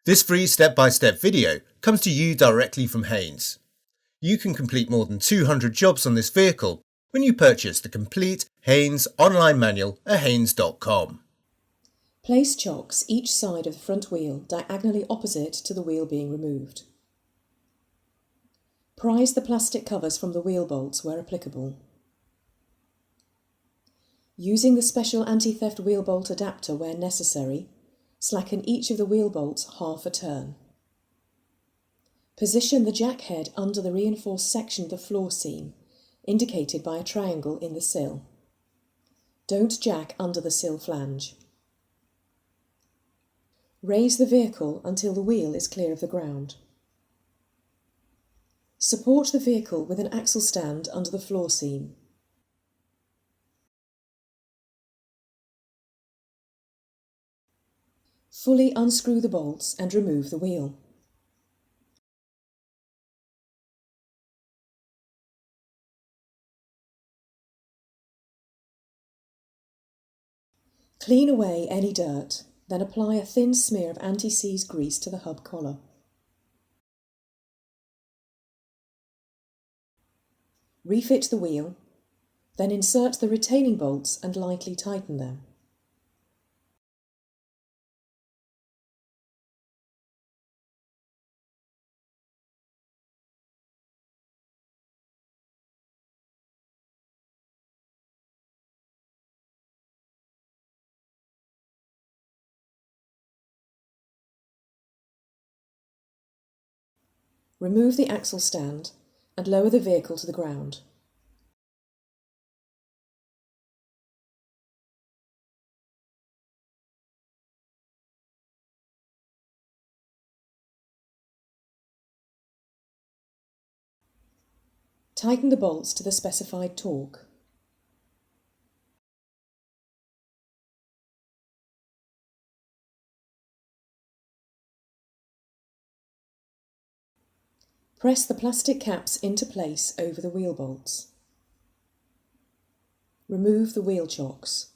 This free step-by-step video comes to you directly from Haynes. You can complete more than 200 jobs on this vehicle when you purchase the complete Haynes online manual at haynes.com. Place chocks each side of the front wheel diagonally opposite to the wheel being removed. Prise the plastic covers from the wheel bolts where applicable. Using the special anti-theft wheel bolt adapter where necessary, slacken each of the wheel bolts half a turn. Position the jack head under the reinforced section of the floor seam, indicated by a triangle in the sill. Don't jack under the sill flange. Raise the vehicle until the wheel is clear of the ground. Support the vehicle with an axle stand under the floor seam. Fully unscrew the bolts and remove the wheel. Clean away any dirt, then apply a thin smear of anti-seize grease to the hub collar. Refit the wheel, then insert the retaining bolts and lightly tighten them. Remove the axle stand and lower the vehicle to the ground. Tighten the bolts to the specified torque. Press the plastic caps into place over the wheel bolts. Remove the wheel chocks.